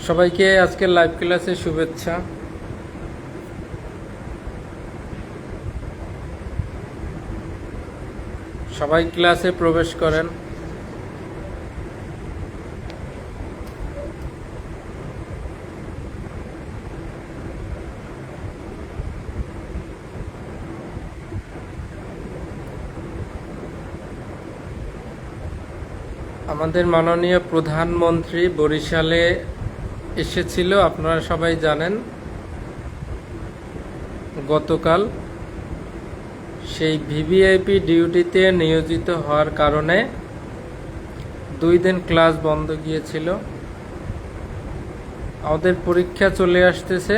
সবাইকে আজকের লাইভ ক্লাসে শুভেচ্ছা। সবাই ক্লাসে প্রবেশ করেন। আমাদের মাননীয় প্রধানমন্ত্রী বরিশালে এসেছিল, আপনারা সবাই জানেন। গতকাল সেই ভিভিআইপি ডিউটিতে নিয়োজিত হওয়ার কারণে 2 দিন ক্লাস বন্ধ গিয়েছিল। আমাদের পরীক্ষা চলে আসতেছে,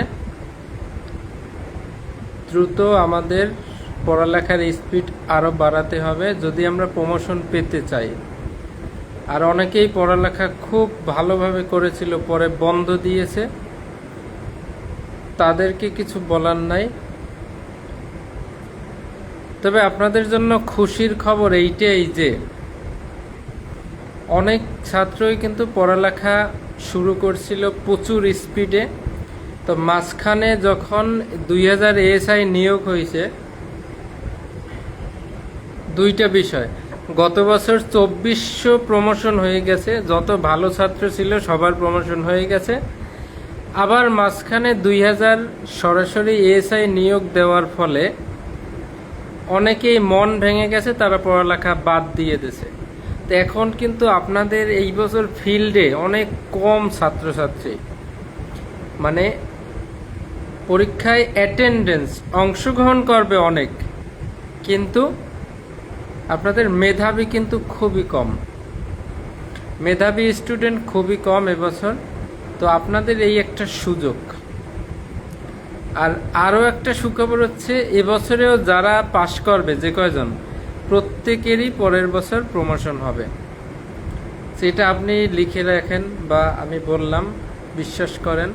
দ্রুত আমাদের পড়ালেখার স্পিড আরও বাড়াতে হবে যদি আমরা প্রমোশন পেতে চাই। আর অনেকেই পড়ালেখা খুব ভালোভাবে করেছিল, পরে বন্ধ দিয়েছে, তাদেরকে কিছু বলার নাই। তবে আপনাদের জন্য খুশির খবর এইটাই যে অনেক ছাত্রই কিন্তু পড়ালেখা শুরু করছিল প্রচুর স্পিডে। তো মাঝখানে যখন 2000 এএসআই নিয়োগ হয়েছে, 2টা বিষয়, গত বছর 2400 প্রমোশন হয়ে গেছে, যত ভালো ছাত্র ছিল সবার প্রমোশন হয়ে গেছে। আবার মাঝখানে 2000 সরাসরি এএসআই নিয়োগ দেওয়ার ফলে অনেকেই মন ভেঙে গেছে, তারা পড়ালেখা বাদ দিয়ে দিয়েছে। তো এখন কিন্তু আপনাদের এই বছর ফিল্ডে অনেক কম ছাত্রছাত্রী, মানে পরীক্ষায় অ্যাটেন্ডেন্স অংশগ্রহণ করবে অনেক, কিন্তু আপনাদের মেধাবী কিন্তু খুবই কম, মেধাবী স্টুডেন্ট খুবই কম এবছর। তো আপনাদের এই একটা সুযোগ। আর আরও একটা সুখবর হচ্ছে, এবছরেও যারা পাশ করবে, যে কয়জন, প্রত্যেকেরই পরের বছর প্রমোশন হবে। সেটা আপনি লিখে রাখেন বা আমি বললাম, বিশ্বাস করেন,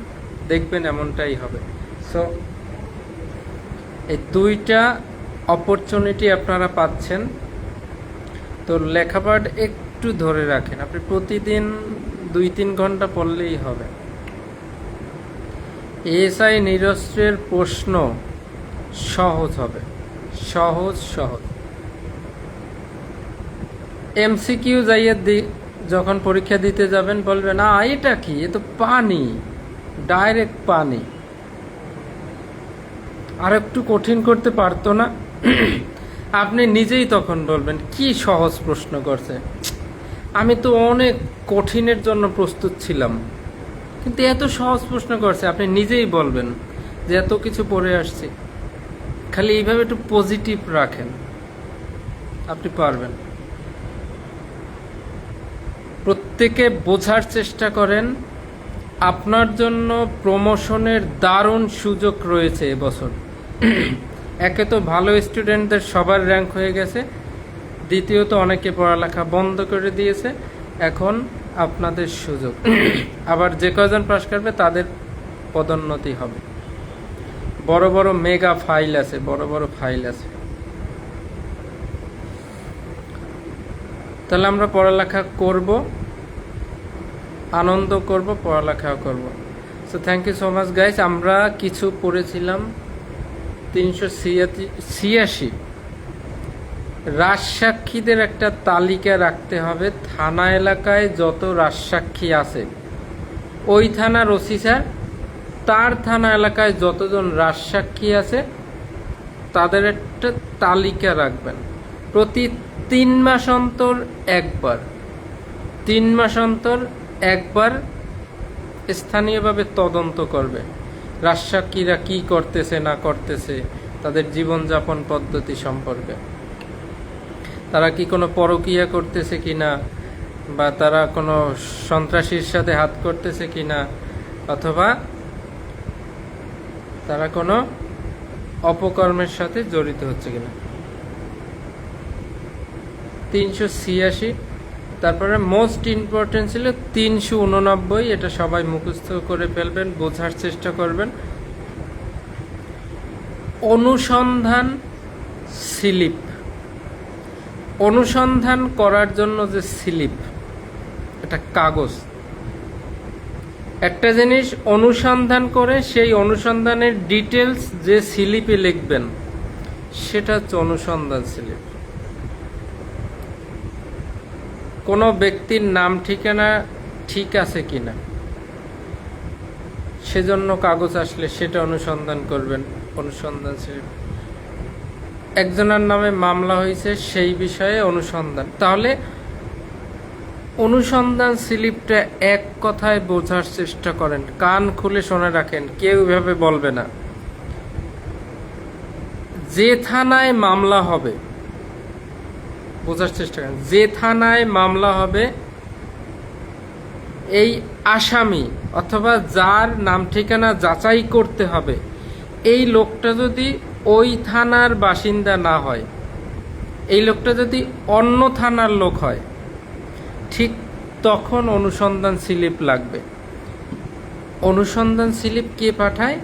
দেখবেন এমনটাই হবে। সো এই 2টা অপরচুনিটি আপনারা পাচ্ছেন। তো লেখাপড়া একটু ধরে রাখেন, আপনি প্রতিদিন 2-3 ঘন্টা পড়লেই হবে। এএসআই নিরস্ত্রের প্রশ্ন সহজ হবে, সহজ। এমসিকিউ যাইয়ে যখন পরীক্ষা দিতে যাবেন বলবে না এটা কি, এ তো পানি, ডাইরেক্ট পানি, আর একটু কঠিন করতে পারতো না? আপনি নিজেই তখন বলবেন কি সহজ প্রশ্ন করছে, আমি তো অনেক কঠিনের জন্য প্রস্তুত ছিলাম, কিন্তু এত সহজ প্রশ্ন করছে। আপনি নিজেই বলবেন যে এত কিছু পড়ে আসছি। খালি এইভাবে একটু পজিটিভ রাখেন, আপনি পারবেন। প্রত্যেকে বোঝার চেষ্টা করেন, আপনার জন্য প্রমোশনের দারুণ সুযোগ রয়েছে এবছর। একে তো ভালো স্টুডেন্টদের সবার র্যাঙ্ক হয়ে গেছে, দ্বিতীয়ত অনেকে পড়ালেখা বন্ধ করে দিয়েছে। এখন আপনাদের সুযোগ। আবার যে কয়জন পাস করবে তাদের পদোন্নতি হবে। বড় বড় মেগা ফাইল আছে, বড় বড় ফাইল আছে। তাহলে আমরা পড়ালেখা করব, আনন্দ করব, পড়ালেখাও করব। So thank you so much guys. আমরা কিছু পড়েছিলাম 386 রাজসাক্ষীদের একটা তালিকা রাখতে হবে। থানা এলাকায় যত রাজসাক্ষী আছে, ওই থানার ওসি স্যার তার থানা এলাকায় যতজন রাজসাক্ষী আছে তাদের একটা তালিকা রাখবেন। প্রতি 3 মাস অন্তর একবার, 3 মাস অন্তর একবার স্থানীয়ভাবে তদন্ত করবে রাজসাক্ষীরা কি করতেছে না করতেছে, তাদের জীবনযাপন পদ্ধতি সম্পর্কে, তারা কি কোনো পরকীয়া করতেছে কিনা, বা তারা কোনো সন্ত্রাসীর সাথে হাত করতেছে কিনা, অথবা তারা কোনো অপকর্মের সাথে জড়িত হচ্ছে কিনা। 386। তারপরে মোস্ট ইম্পর্টেন্ট ছিল 389, এটা সবাই মুখস্থ করে ফেলবেন, বোঝার চেষ্টা করবেন। অনুসন্ধান স্লিপ, অনুসন্ধান করার জন্য যে স্লিপ, এটা কাগজ, একটা জিনিস অনুসন্ধান করে সেই অনুসন্ধানের ডিটেলস যে স্লিপে লিখবেন সেটা হচ্ছে অনুসন্ধান স্লিপ। কোনো ব্যক্তির নাম ঠিকানা ঠিক আছে কিনা সেজন্য কাগজ আসলে সেটা অনুসন্ধান করবেন, অনুসন্ধান স্লিপ। একজনের নামে মামলা হয়েছে সেই বিষয়ে অনুসন্ধান, তাহলে অনুসন্ধান স্লিপটা এক কথায় বোঝার চেষ্টা করেন, কান খুলে শুনে রাখেন, কেউ এভাবে বলবে না। যে থানায় মামলা হবে, বোঝার চেষ্টা করেন, যে থানায় মামলা হবে এই আসামি অথবা যার নাম ঠিকানা যাচাই করতে হবে এই লোকটা যদি ওই থানার বাসিন্দা না হয়, এই লোকটা যদি অন্য থানার লোক হয়, ঠিক তখন অনুসন্ধান স্লিপ লাগবে। অনুসন্ধান স্লিপ কে পাঠায়?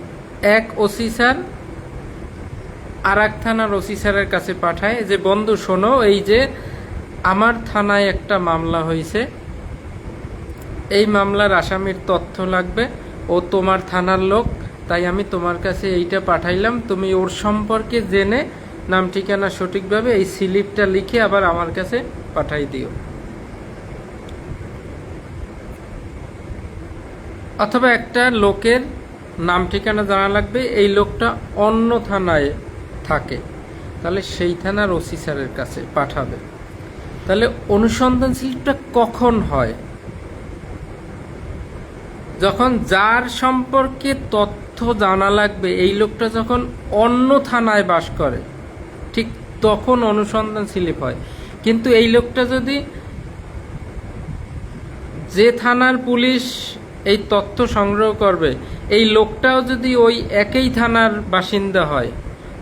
এক ওসি স্যার আর এক থানার ওসি স্যারের কাছে পাঠায় যে বন্ধু শোনো, এই যে আমার থানায় একটা মামলা হয়েছে, এই মামলার আসামির তথ্য লাগবে, ও তোমার থানার লোক, তাই আমি তোমার কাছে এইটা পাঠাইলাম, তুমি ওর সম্পর্কে জেনে নাম ঠিকানা সঠিকভাবে এই স্লিপটা লিখে আবার আমার কাছে পাঠাই দিও। অথবা একটা লোকের নাম ঠিকানা জানা লাগবে, এই লোকটা অন্য থানায় থাকে, তাহলে সেই থানার ওসি স্যারের কাছে পাঠাবে। তাহলে অনুসন্ধান স্লিপটা কখন হয়? যখন যার সম্পর্কে তথ্য জানা লাগবে এই লোকটা যখন অন্য থানায় বাস করে, ঠিক তখন অনুসন্ধান স্লিপ হয়। কিন্তু এই লোকটা যদি, যে থানার পুলিশ এই তথ্য সংগ্রহ করবে এই লোকটাও যদি ওই একই থানার বাসিন্দা হয়,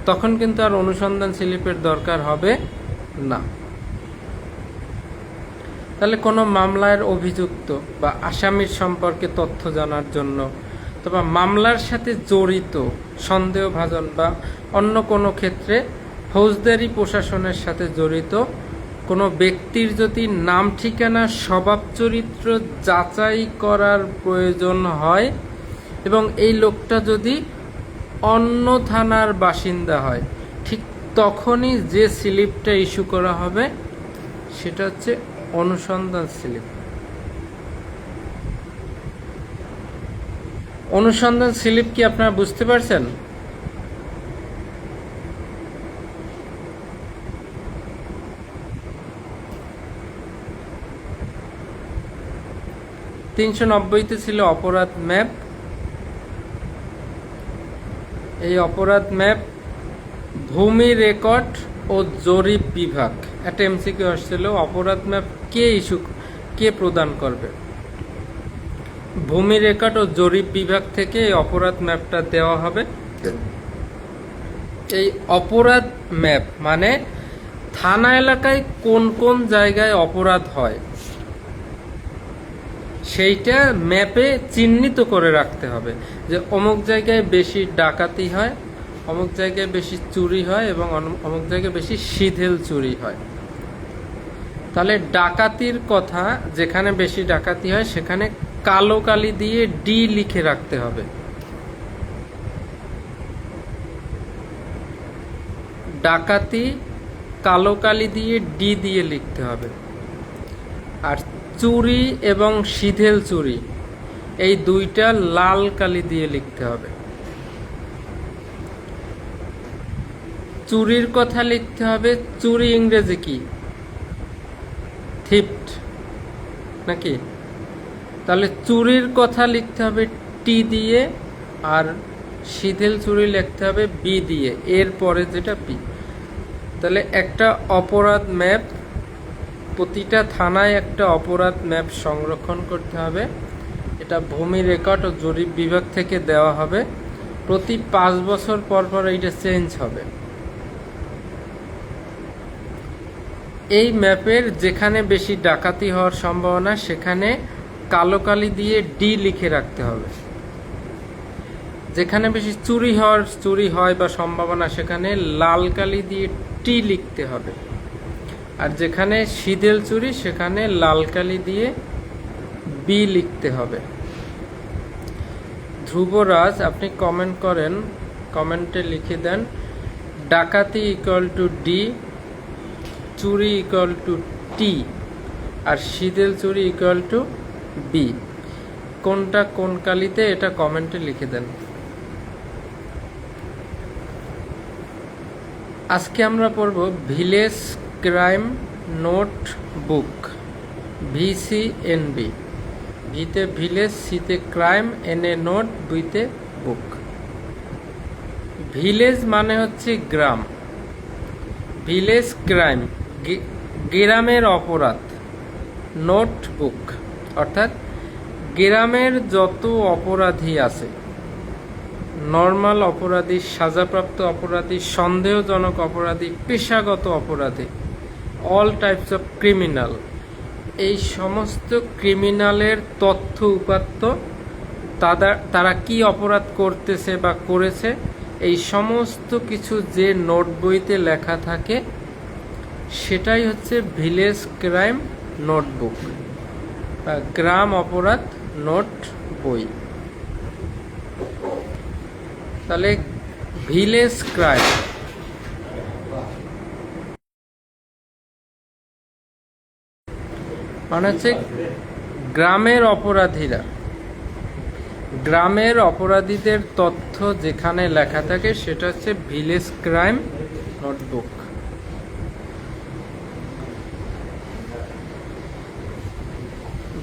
তখন কিন্তু আর অনুসন্ধান স্লিপের দরকার হবে না। তাহলে কোনো মামলার অভিযুক্ত বা আসামির সম্পর্কে তথ্য জানার জন্য অথবা মামলার সাথে জড়িত সন্দেহভাজন বা অন্য কোনো ক্ষেত্রে ফৌজদারি প্রশাসনের সাথে জড়িত কোনো ব্যক্তির যদি নাম ঠিকানা স্বভাব চরিত্র যাচাই করার প্রয়োজন হয় এবং এই লোকটা যদি অন্য থানার বাসিন্দা হয়, ঠিক তখনই যে স্লিপটা ইস্যু করা হবে সেটা হচ্ছে অনুসন্ধান স্লিপ। অনুসন্ধান স্লিপ কি আপনারা বুঝতে পারছেন? তিনশো 390-তে ছিল অপরাধ ম্যাপ। এই অপরাধ ম্যাপ ভূমি রেকর্ড ও জরিপ বিভাগ, একটা এমসিকিউ আসছিল, অপরাধ ম্যাপ কে প্রদান করবে? ভূমি রেকর্ড ও জরিপ বিভাগ থেকে এই অপরাধ ম্যাপটা দেওয়া হবে। এই অপরাধ ম্যাপ মানে থানা এলাকায় কোন কোন জায়গায় অপরাধ হয় সেইটা ম্যাপে চিহ্নিত করে রাখতে হবে, যে অমুক জায়গায় বেশি ডাকাতি হয়, অমুক জায়গায় বেশি চুরি হয় এবং অমুক জায়গায় বেশি সিঁধেল চুরি হয়। তাহলে ডাকাতির কথা, যেখানে বেশি ডাকাতি হয় সেখানে কালো কালি দিয়ে ডি লিখে রাখতে হবে। ডাকাতি কালো কালি দিয়ে ডি দিয়ে লিখতে হবে। আর চুরি এবং সিঁধেল চুরি এই দুইটা লাল কালি দিয়ে লিখতে হবে। চুরির কথা লিখতে হবে, চুরি ইংরেজি কি? থিফট নাকি? তাহলে চুরির কথা লিখতে হবে টি দিয়ে, আর সিঁধেল চুরি লিখতে হবে বি দিয়ে, এর পরে যেটা পি। তাহলে একটা অপরাধ ম্যাপ, প্রতিটা থানায় একটা অপরাধ ম্যাপ সংরক্ষণ করতে হবে। এটা ভূমি রেকর্ড ও জরিপ বিভাগ থেকে দেওয়া হবে। প্রতি 5 বছর পর পর এইটা চেঞ্জ হবে। এই ম্যাপের যেখানে বেশি ডাকাতি হওয়ার সম্ভাবনা সেখানে কালো কালি দিয়ে ডি লিখে রাখতে হবে। যেখানে বেশি চুরি হয় বা সম্ভাবনা সেখানে লাল কালি দিয়ে টি লিখতে হবে। আর যেখানে সিঁধেল চুরি সেখানে লাল কালি দিয়ে বি লিখতে হবে। ধ্রুবরাজ, আপনি কমেন্ট করেন, কমেন্টে লিখে দেন ডাকাতি ইকুয়াল টু ডি, চুরি ইকুয়াল টু টি, আর শীতল চুরি ইকুয়াল টু বি। কোনটা কোন কালিতে, এটা কমেন্টে লিখে দেন। আজকে আমরা পড়ব ভিলেজ ক্রাইম নোট বুক, VCNB। ভিতে ভিলেজ, সিতে ক্রাইম, এনে নোট, বুইতে বুক। ভিলেজ মানে হচ্ছে গ্রাম, ভিলেজ ক্রাইম গ্রামের অপরাধ, নোট বুক অর্থাৎ গ্রামের যত অপরাধী আছে, নর্মাল অপরাধী, সাজাপ্রাপ্ত অপরাধী, সন্দেহজনক অপরাধী, পেশাগত অপরাধী, অল টাইপস অফ ক্রিমিনাল, এই সমস্ত ক্রিমিনালের তথ্য উপাত্ত, তারা কি অপরাধ করতেছে বা করেছে, এই সমস্ত কিছু যে নোট বইতে লেখা থাকে সেটাই হচ্ছে ভিলেজ ক্রাইম নোটবুক বা গ্রাম অপরাধ নোট বই। তাহলে ভিলেজ ক্রাইম মানে হচ্ছে গ্রামের অপরাধীরা, গ্রামের অপরাধীদের তথ্য যেখানে লেখা থাকে সেটা হচ্ছে village crime notebook.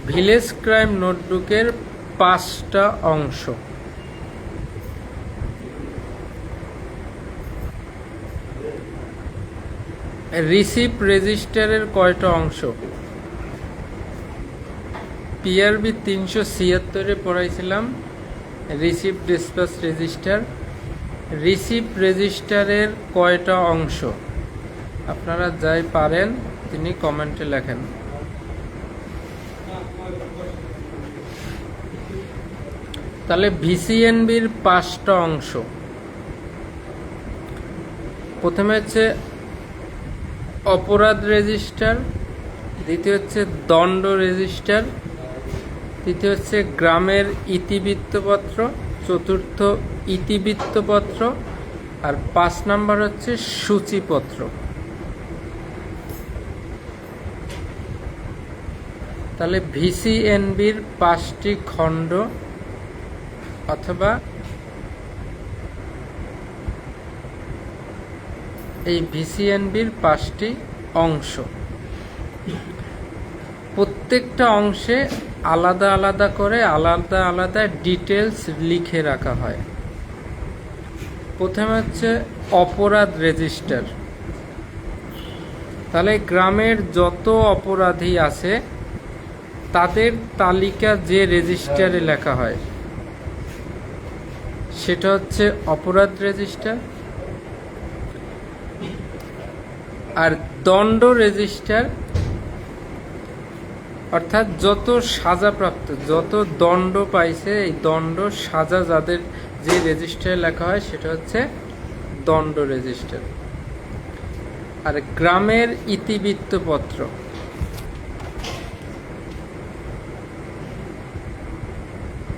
Village crime নোটবুকের 5টা অংশ। রিসিপ্ট রেজিস্টারের কয়টা অংশ? PRB 376-এ পড়াইছিলাম রিসিপ্ট ডিসপ্যাচ রেজিস্টার। রিসিপ্ট রেজিস্টারের কয়টা অংশ? আপনারা যাই পারেন তিনি কমেন্টে লেখেন। তাহলে VCNBর 5টা অংশ। প্রথমে হচ্ছে অপরাধ রেজিস্টার, দ্বিতীয় হচ্ছে দণ্ড রেজিস্টার, তৃতীয় হচ্ছে গ্রামের ইতিবৃত্তপত্র, চতুর্থ ইতিবৃত্তপত্র, আর 5 নাম্বার হচ্ছে সূচিপত্র। তাহলে VCNBর 5টি খণ্ড অথবা এই VCNBর 5টি অংশ, প্রত্যেকটা অংশে আলাদা আলাদা করে আলাদা আলাদা ডিটেলস লিখে রাখা হয়। প্রথমে হচ্ছে অপরাধ রেজিস্টার। তাহলে গ্রামের যত অপরাধী আছে তাদের তালিকা যে রেজিস্টারে লেখা হয় সেটা হচ্ছে অপরাধ রেজিস্টার। আর দণ্ড রেজিস্টার অর্থাৎ যত সাজাপ্রাপ্ত, যত দণ্ড পাইছে, এই দণ্ড সাজা যাদের যে রেজিস্টারে লেখা হয় সেটা হচ্ছে দণ্ড রেজিস্টার। আর গ্রামের ইতিবৃত্তপত্র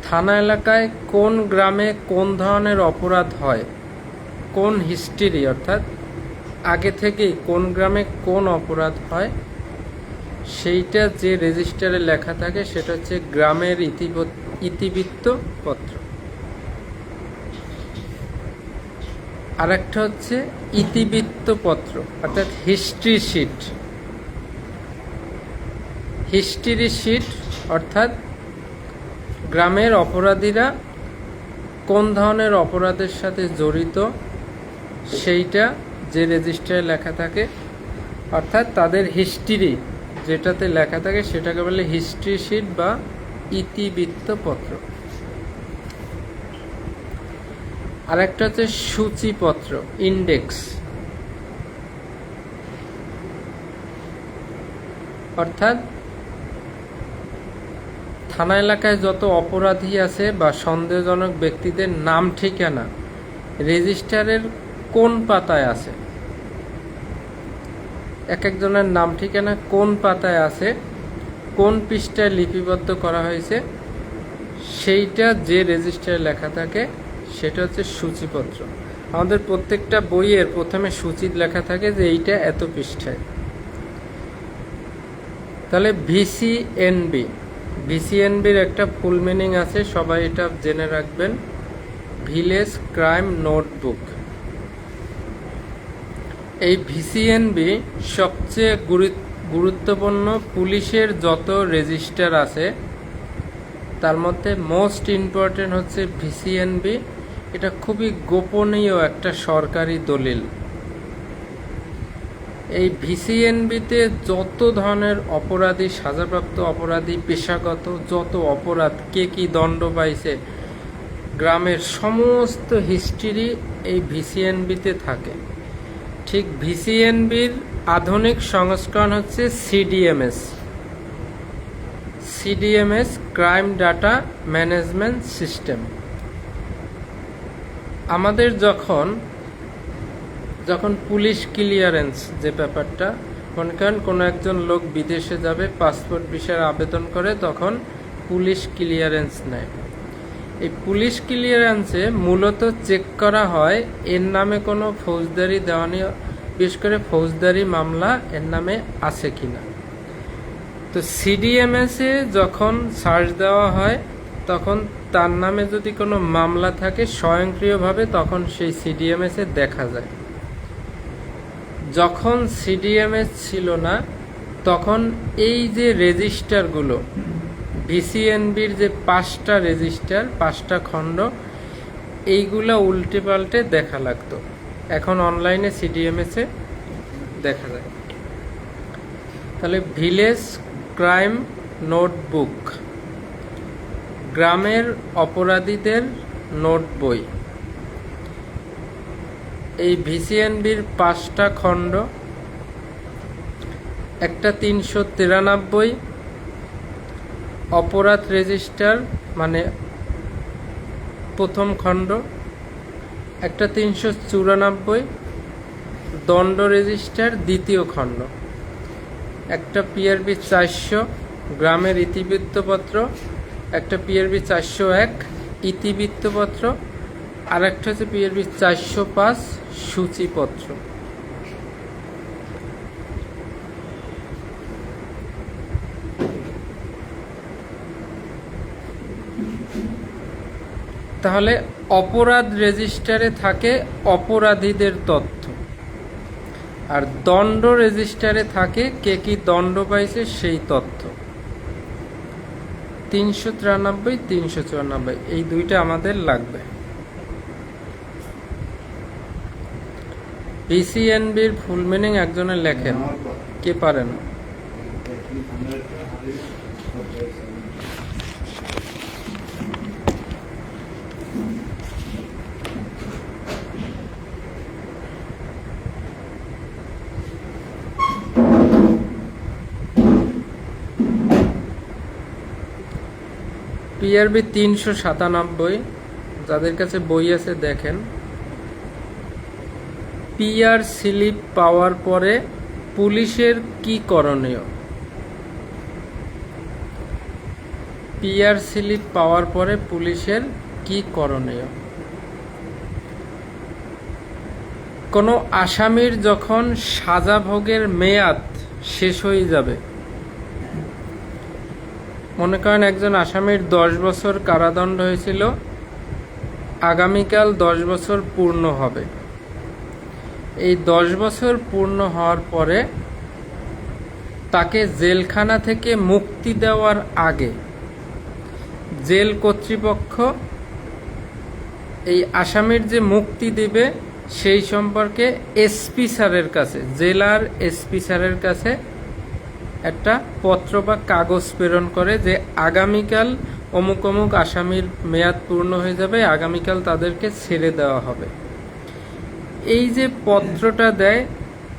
থানা এলাকায় কোন গ্রামে কোন ধরনের অপরাধ হয়, কোন হিস্ট্রি অর্থাৎ আগে থেকেই কোন গ্রামে কোন অপরাধ হয় সেইটা যে রেজিস্টারে লেখা থাকে সেটা হচ্ছে গ্রামের ইতিবৃত্তপত্র। আর একটা হচ্ছে ইতিবৃত্তপত্র অর্থাৎ হিস্ট্রি শিট। হিস্ট্রি শিট অর্থাৎ গ্রামের অপরাধীরা কোন ধরনের অপরাধের সাথে জড়িত সেইটা যে রেজিস্টারে লেখা থাকে, অর্থাৎ তাদের হিস্ট্রি যেটাতে লেখা থাকে সেটাকে বলে হিস্ট্রি শিট বা ইতিবৃত্তপত্র। আর একটা হচ্ছে সূচিপত্র, ইন্ডেক্স, অর্থাৎ থানা এলাকায় যত অপরাধী আছে বা সন্দেহজনক ব্যক্তিদের নাম ঠিকানা রেজিস্টারের কোন পাতায় আছে, এক একজনের নাম ঠিকানা কোন পাতায় আছে, কোন পৃষ্ঠায় লিপিবদ্ধ করা হয়েছে সেইটা যে রেজিস্টারে লেখা থাকে সেটা হচ্ছে সূচিপত্র। আমাদের প্রত্যেকটা বইয়ের প্রথমে সূচি লেখা থাকে যে এইটা এত পৃষ্ঠায়। তাহলে ভিসিএনবি, ভিসিএনবির একটা ফুল মিনিং আছে, সবাই এটা জেনে রাখবেন, ভিলেজ ক্রাইম নোটবুক। এই ভিসিএনবি সবচেয়ে গুরুত্বপূর্ণ পুলিশের যত রেজিস্টার আছে তার মধ্যে মোস্ট ইম্পর্টেন্ট হচ্ছে ভিসিএনবি। এটা খুবই গোপনীয় একটা সরকারি দলিল। এই ভিসিএনবিতে যত ধরনের অপরাধী, সাজাপ্রাপ্ত অপরাধী, পেশাগত যত অপরাধ, কে কি দণ্ড পাইছে, গ্রামের সমস্ত হিস্ট্রি এই ভিসিএনবিতে থাকে। ঠিক ভিসিএনবির আধুনিক সংস্করণ হচ্ছে CDMS, CDMS crime data management system. আমাদের যখন পুলিশ ক্লিয়ারেন্স যে ব্যাপারটা, মনে করেন কোনো একজন লোক বিদেশে যাবে, পাসপোর্ট ভিসার আবেদন করে, তখন পুলিশ ক্লিয়ারেন্স নেয়। এই পুলিশ ক্লিয়ারেন্সে মূলত চেক করা হয় এর নামে কোনো ফৌজদারি দেওয়ানি, বিশেষ করে ফৌজদারি মামলা এর নামে আছে কিনা। তো সিডিএমএসে যখন সার্চ দেওয়া হয় তখন তার নামে যদি কোনো মামলা থাকে স্বয়ংক্রিয়ভাবে তখন সেই সিডিএমএসে দেখা যায়। যখন সিডিএমএস ছিল না তখন এই যে রেজিস্টারগুলো, ভিসিএনবির যে 5টা রেজিস্টার, 5টা খণ্ড, এইগুলা উল্টে পাল্টে দেখা লাগতো। এখন অনলাইনে সিডিএমএসে দেখা যায়। তাহলে ভিলেজ ক্রাইম নোটবুক, গ্রামের অপরাধীদের নোট বই। এই ভিসিএনবির 5টা খণ্ড, একটা 393 অপরাধ রেজিস্টার মানে প্রথম খণ্ড, একটা 394 দণ্ড রেজিস্টার দ্বিতীয় খণ্ড, একটা পিআরবি 400 গ্রামের ইতিবৃত্তপত্র, একটা পিআরবি 401 ইতিবৃত্তপত্র, আর একটা হচ্ছে পিআরবি 405 সূচিপত্র। তাহলে অপরাধ রেজিস্টারে থাকে অপরাধীদের তথ্য, আর দণ্ড রেজিস্টারে থাকে কে কি দণ্ড পাইছে সেই তথ্য। 393, 394 এই দুইটা আমাদের লাগবে। ভিসিএনবির ফুল মিনিং একজনে লেখেন, কে পারেন? পিআরবি 397, যাদের কাছে বই আছে দেখেন। পিআর স্লিপ পাওয়ার পরে পুলিশের কি করণীয়? পিআর স্লিপ পাওয়ার পরে পুলিশের কি করণীয়? কোনো আসামির যখন সাজা ভোগের মেয়াদ শেষ হয়ে যাবে, মনে করেন একজন আসামির 10 বছর কারাদণ্ড হয়েছিল, আগামীকাল 10 বছর পূর্ণ হবে। এই 10 বছর পূর্ণ হওয়ার পরে তাকে জেলখানা থেকে মুক্তি দেওয়ার আগে জেল কর্তৃপক্ষ এই আসামির যে মুক্তি দেবে সেই সম্পর্কে এসপি স্যারের কাছে, জেলার এসপি স্যারের কাছে একটা পত্র বা কাগজ প্রেরণ করে যে আগামীকাল অমুক অমুক আসামির মেয়াদ পূর্ণ হয়ে যাবে, আগামীকাল তাদেরকে ছেড়ে দেওয়া হবে। এই যে পত্রটা দেয়,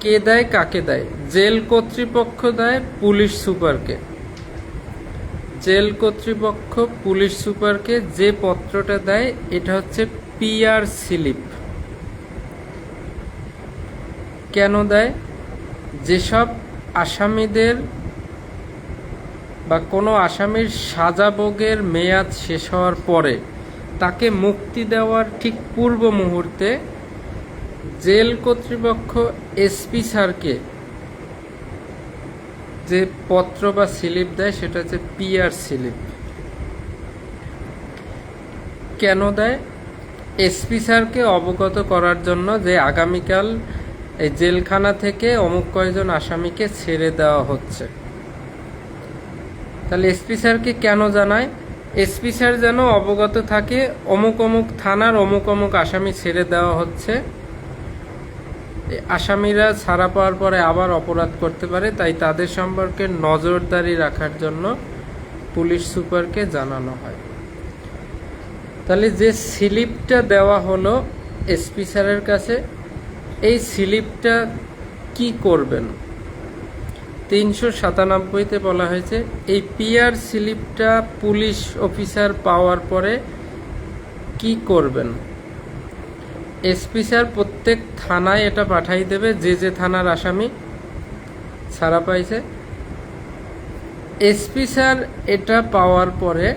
কে দেয়, কাকে দেয়? জেল কর্তৃপক্ষ দেয় পুলিশ সুপারকে। জেল কর্তৃপক্ষ পুলিশ সুপারকে যে পত্রটা দেয় এটা হচ্ছে পিআর স্লিপ। কেন দেয়? যেসব আসামিদের বা কোনো আসামির সাজা ভোগের মেয়াদ শেষ হওয়ার পরে তাকে মুক্তি দেওয়ার ঠিক পূর্ব মুহূর্তে জেল কর্তৃপক্ষ এসপি স্যারকে যে পত্র বা স্লিপ দেয় সেটা হচ্ছে পিআর স্লিপ। কেন দেয়? এসপি স্যারকে অবগত করার জন্য যে আগামীকাল এই জেলখানা থেকে অমুক কয়জন আসামিকে ছেড়ে দেওয়া হচ্ছে। তাহলে এসপি স্যারকে কেন জানায়? এসপি স্যার যেন অবগত থাকে অমুক অমুক থানার অমুক অমুক আসামি ছেড়ে দেওয়া হচ্ছে, আসামিরা ছাড়া পাওয়ার পরে আবার অপরাধ করতে পারে, তাই তাদের সম্পর্কে নজরদারি রাখার জন্য পুলিশ সুপারকে জানানো হয়। তাহলে যে স্লিপটা দেওয়া হলো এসপি স্যারের কাছে, এই স্লিপটা কি করবেন? 397-তে বলা হয়েছে এই পিআর স্লিপটা পুলিশ অফিসার পাওয়ার পরে কি করবেন। এসপি স্যার প্রত্যেক থানায় এটা পাঠাই দেবে, যে যে থানার আসামি ছাড়া পাইছে। এসপি স্যার এটা পাওয়ার পরে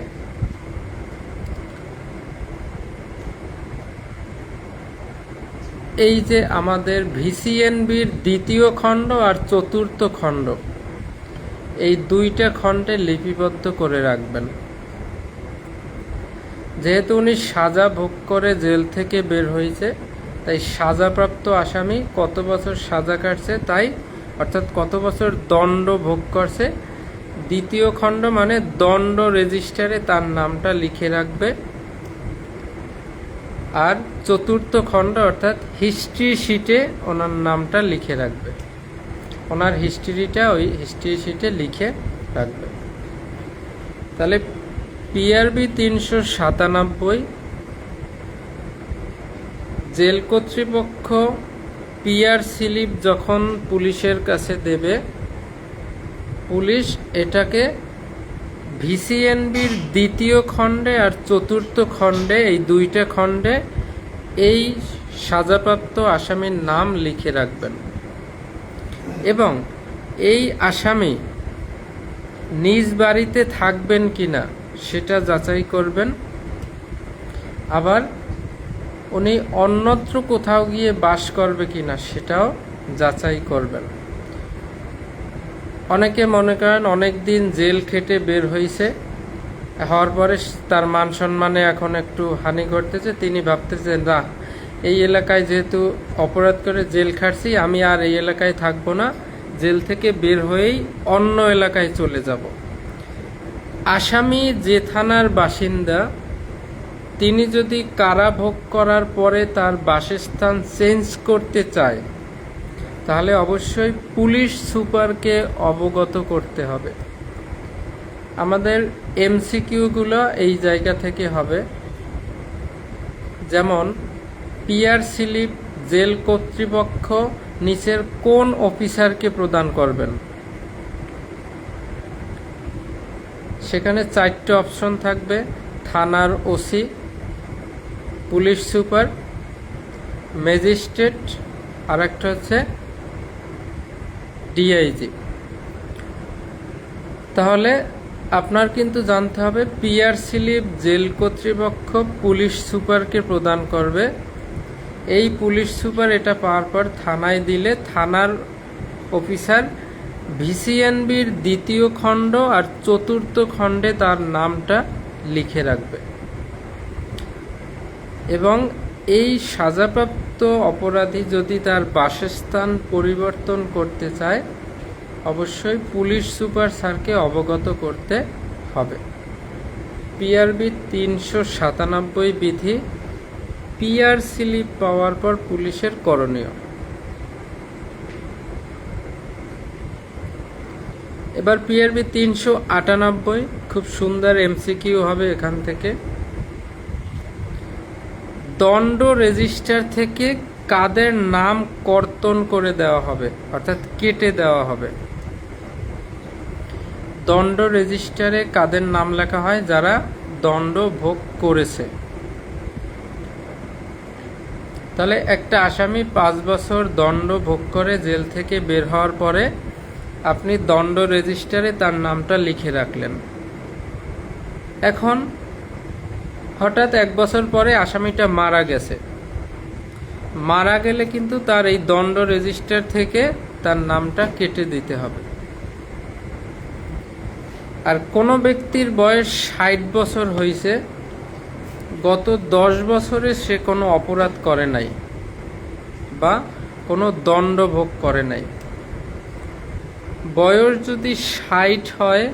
এই যে আমাদের ভিসিএনবির দ্বিতীয় খণ্ড আর চতুর্থ খণ্ড, এই দুইটা খণ্ডে লিপিবদ্ধ করে রাখবেন। যেহেতু উনি সাজা ভোগ করে জেল থেকে বের হয়েছে, তাই সাজাপ্রাপ্ত আসামি কত বছর সাজা কাটছে তাই, অর্থাৎ কত বছর দণ্ড ভোগ করছে, দ্বিতীয় খণ্ড মানে দণ্ড রেজিস্টারে তার নামটা লিখে রাখবে। আর চতুর্থ খণ্ড অর্থাৎ হিস্ট্রি শিটে ওনার নামটা লিখে রাখবে, ওনার হিস্ট্রিটা ওই হিস্ট্রি শিটে লিখে রাখবে। তাহলে পিআরবি 397 জেল কর্তৃপক্ষ পিআর স্লিপ যখন পুলিশের কাছে দেবে, পুলিশ এটাকে ভিসিএনবির দ্বিতীয় খণ্ডে আর চতুর্থ খণ্ডে, এই দুইটা খণ্ডে এই সাজাপ্রাপ্ত আসামির নাম লিখে রাখবেন এবং এই আসামি নিজ বাড়িতে থাকবেন কিনা সেটা যাচাই করবেন। আবার উনি অন্যত্র কোথাও গিয়ে বাস করবে কিনা সেটাও যাচাই করবেন। অনেকে মনে করেন অনেক দিন জেল খেটে বের হয়েছে, হওয়ার পরে তার মান সম্মানে এখন একটু হানি ঘটতেছে, তিনি ভাবতেছেন না এই এলাকায় যেহেতু অপরাধ করে জেল খাটছি, আমি আর এই এলাকায় থাকবো না, জেল থেকে বের হয়েই অন্য এলাকায় চলে যাব। আসামি যে থানার বাসিন্দা তিনি যদি কারাভোগ করার পরে তার বাসস্থান চেঞ্জ করতে চায়, তাহলে অবশ্যই পুলিশ সুপারকে অবগত করতে হবে। আমাদের এমসিকিউগুলো এই জায়গা থেকে হবে, যেমন পিআর স্লিপ জেল কর্তৃপক্ষ নিচের কোন অফিসারকে প্রদান করবেন? সেখানে 4টে অপশন থাকবে, থানার ওসি, পুলিশ সুপার, ম্যাজিস্ট্রেট, আর একটা হচ্ছে ডিআইজি। তাহলে আপনার কিন্তু জানতে হবে পিআর স্লিপ জেল কর্তৃপক্ষ পুলিশ সুপারকে প্রদান করবে। এই পুলিশ সুপার এটা পাওয়ার পর থানায় দিলে থানার অফিসার ভিসিএনবির দ্বিতীয় খণ্ড আর চতুর্থ খণ্ডে তার নামটা লিখে রাখবে এবং এই সাজাপ্রাপ্ত অপরাধী যদি তার বাসস্থান পরিবর্তন করতে চায়, অবশ্যই পুলিশ সুপার স্যারকে অবগত করতে হবে। পিআরবি 397 বিধি পিআর স্লিপ পাওয়ার পর পুলিশের করণীয়। এবার পিআরবি 398, খুব সুন্দর এমসিকিউ হবে এখান থেকে। দণ্ড রেজিস্টার থেকে কাদের নাম কর্তন করে দেওয়া হবে, অর্থাৎ কেটে দেওয়া হবে? দণ্ড রেজিস্টারে কাদের নাম লেখা হয়? যারা দণ্ড ভোগ করেছে। তাহলে একটা আসামি 5 বছর দণ্ড ভোগ করে জেল থেকে বের হওয়ার পরে আপনি দণ্ড রেজিস্টারে তার নামটা লিখে রাখলেন। এখন হঠাৎ 1 বছর পরে আসামিটা মারা গেছে। মারা গেলে কিন্তু তার এই দণ্ড রেজিস্টার থেকে তার নামটা কেটে দিতে হবে। আর কোনো ব্যক্তির বয়স 60 বছর হয়েছে, গত 10 বছরে সে কোনো অপরাধ করে নাই বা কোনো দণ্ড ভোগ করে নাই, বয়স যদি 60 হয়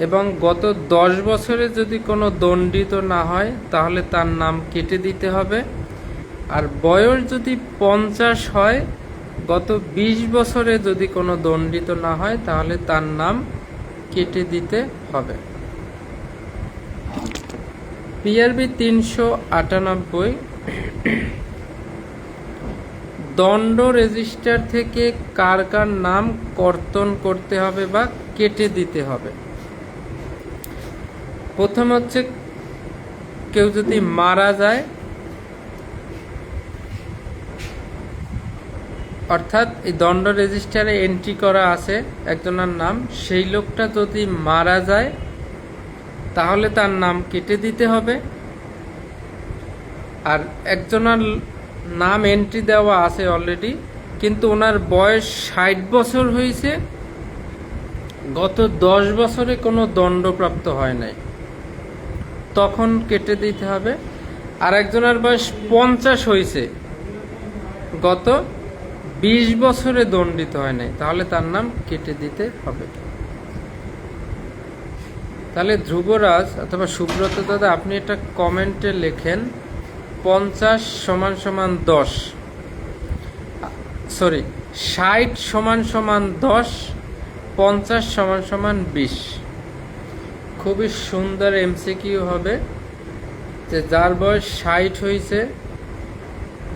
এবং গত 10 বছরে যদি কোনো দণ্ডিত না হয় তাহলে তার নাম কেটে দিতে হবে। আর বয়স যদি 50 হয়, গত 20 বছরে যদি কোনো দণ্ডিত না হয় তাহলে তার নাম কেটে দিতে হবে। পিআরবি 398 দণ্ড রেজিস্টার থেকে কার কার নাম কর্তন করতে হবে বা কেটে দিতে হবে। প্রথম হচ্ছে, কেউ যদি মারা যায়, অর্থাৎ এই দণ্ড রেজিস্টারে এন্ট্রি করা আছে একজনের নাম, সেই লোকটা যদি মারা যায় তাহলে তার নাম কেটে দিতে হবে। আর একজনের নাম এন্ট্রি দেওয়া আছে অলরেডি, কিন্তু ওনার বয়স 60 বছর হয়েছে, গত 10 বছরে কোনো দণ্ডপ্রাপ্ত হয় নাই, তখন কেটে দিতে হবে। আর একজনের বয়স 50 হয়েছে, গত 20 বছরে দণ্ডিত হয় নাই, তাহলে তার নাম কেটে দিতে হবে। তাহলে ধ্রুবরাজ অথবা সুব্রত দাদা, আপনি এটা কমেন্টে লেখেন 50 = 10, সরি 60 = 10, 50 = 20। খুবই সুন্দর এমসিকিউ হবে যে যার বয়স 60 হয়েছে,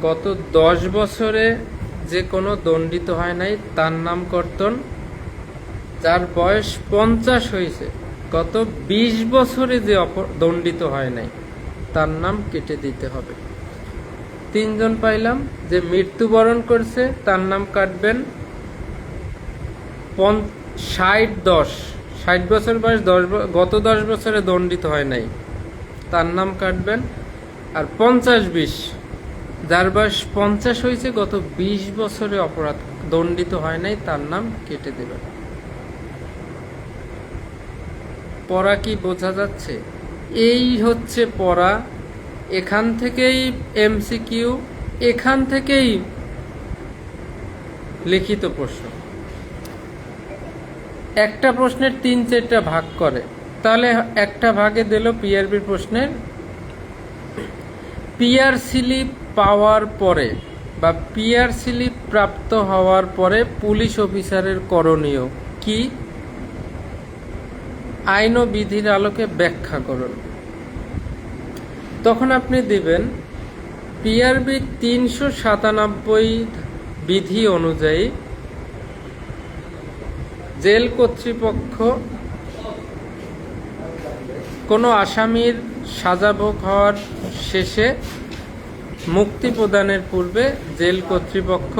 গত 10 বছরে যে কোনো দণ্ডিত হয় নাই তার নাম কর্তন। যার বয়স 50 হয়েছে, গত 20 বছরে যে দণ্ডিত হয় নাই তার নাম কেটে দিতে হবে। 3 জন পাইলাম। যে মৃত্যুবরণ করছে তার নাম কাটবেন 60 বছর বয়স, গত 10 বছরে দণ্ডিত হয় নাই তার নাম কাটবেন। আর 50-20, যার বয়স 50 হয়েছে, গত 20 বছরে অপরাধ দণ্ডিত হয় নাই তার নাম কেটে দেবেন। পড়া কি বোঝা যাচ্ছে? এই হচ্ছে পড়া। এখান থেকেই এমসিকিউ, এখান থেকেই লিখিত প্রশ্ন। একটা প্রশ্নের 3-4টা ভাগ করে, তাহলে একটা ভাগে দিল পিআরবির প্রশ্নের পিআর স্লিপ পাওয়ার পরে বা পিআর স্লিপ প্রাপ্ত হওয়ার পরে পুলিশ অফিসারের করণীয় কি, আইন ও বিধির আলোকে ব্যাখ্যা করুন। তখন আপনি দিবেন পিআরবি 397 বিধি অনুযায়ী জেল কর্তৃপক্ষ কোনো আসামির সাজা ভোগ হওয়ার শেষে মুক্তি প্রদানের পূর্বে জেল কর্তৃপক্ষ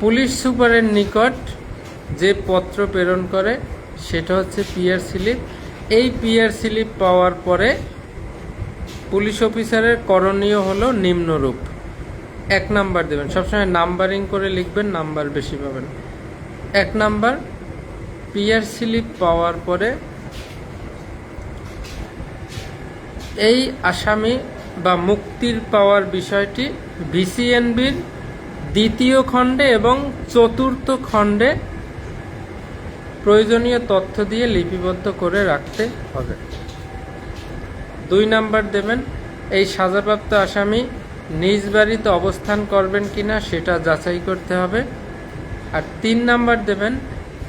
পুলিশ সুপারের নিকট যে পত্র প্রেরণ করে সেটা হচ্ছে পিআর স্লিপ। এই পিআর স্লিপ পাওয়ার পরে পুলিশ অফিসারের করণীয় হলো নিম্নরূপ। 1 নাম্বার দেবেন, সবসময় নাম্বারিং করে লিখবেন, নাম্বার বেশি পাবেন। 1 নাম্বার, পিআর স্লিপ পাওয়ার পরে এই আসামি বা মুক্তির পাওয়ার বিষয়টি ভিসিএনবির 2য় খণ্ডে এবং 4র্থ খণ্ডে প্রয়োজনীয় তথ্য দিয়ে লিপিবদ্ধ করে রাখতে হবে। 2 নাম্বার দেবেন, এই সাজাপ্রাপ্ত আসামি নিজ বাড়িতে অবস্থান করবেন কিনা সেটা যাচাই করতে হবে। আর 3 নাম্বার দেবেন,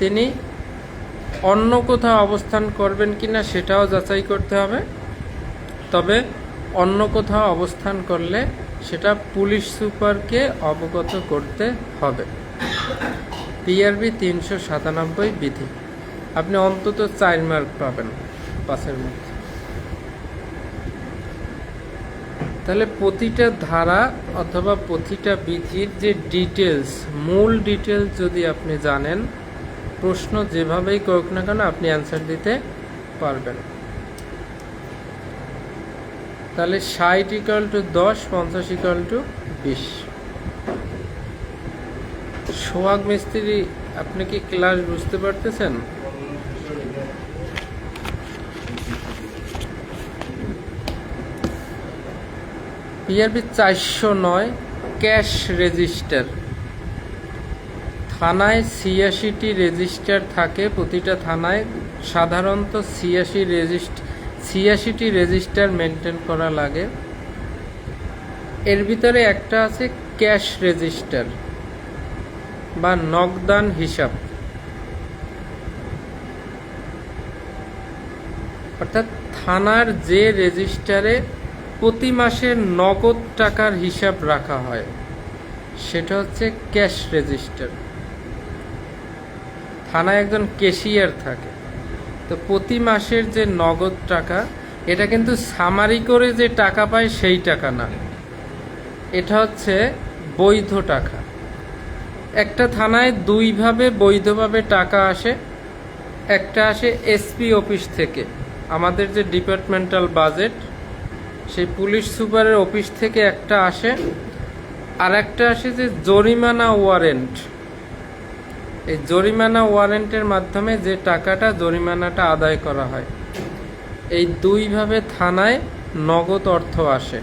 তিনি অন্য কোথাও অবস্থান করবেন কিনা সেটাও যাচাই করতে হবে। তবে অন্য কোথাও অবস্থান করলে সেটা পুলিশ সুপারকে অবগত করতে হবে। পিআরবি 397 বিধি। আপনি অন্তত 4 মার্ক পাবেন 5-এর মধ্যে। তাহলে প্রতিটা ধারা অথবা প্রতিটা বিধির যে ডিটেলস, মূল ডিটেলস যদি আপনি জানেন, প্রশ্ন যেভাবেই করুক না কেন আপনি অ্যান্সার দিতে পারবেন। তাহলে 60 = 10, 50 = 20। সোহাগ মিস্ত্রি, আপনি কি ক্লাস বুঝতে পারতেছেন? PRB 409 cash register. থানায় 86টি রেজিস্টার থাকে, প্রতিটা থানায় সাধারণত 86টি রেজিস্টার মেনটেন করা লাগে। এর ভিতরে একটা আছে ক্যাশ রেজিস্টার বা নগদান হিসাব, অর্থাৎ থানার যে রেজিস্টারে প্রতি মাসে নগদ টাকার হিসাব রাখা হয় সেটা হচ্ছে ক্যাশ রেজিস্টার। থানায় একজন ক্যাশিয়ার থাকে, তো প্রতি মাসের যে নগদ টাকা, এটা কিন্তু সামারি করে যে টাকা পায় সেই টাকা না, এটা হচ্ছে বৈধ টাকা। একটা থানায় দুইভাবে বৈধভাবে টাকা আসে। একটা আসে এসপি অফিস থেকে, আমাদের যে ডিপার্টমেন্টাল বাজেট, সেই পুলিশ সুপারের অফিস থেকে একটা আসে। আর একটা আসে যে জরিমানা ওয়ারেন্ট। এই জরিমানা ওয়ারেন্টের মাধ্যমে যে টাকাটা, জরিমানাটা আদায় করা হয়। এই দুইভাবে থানায় নগদ অর্থ আসে।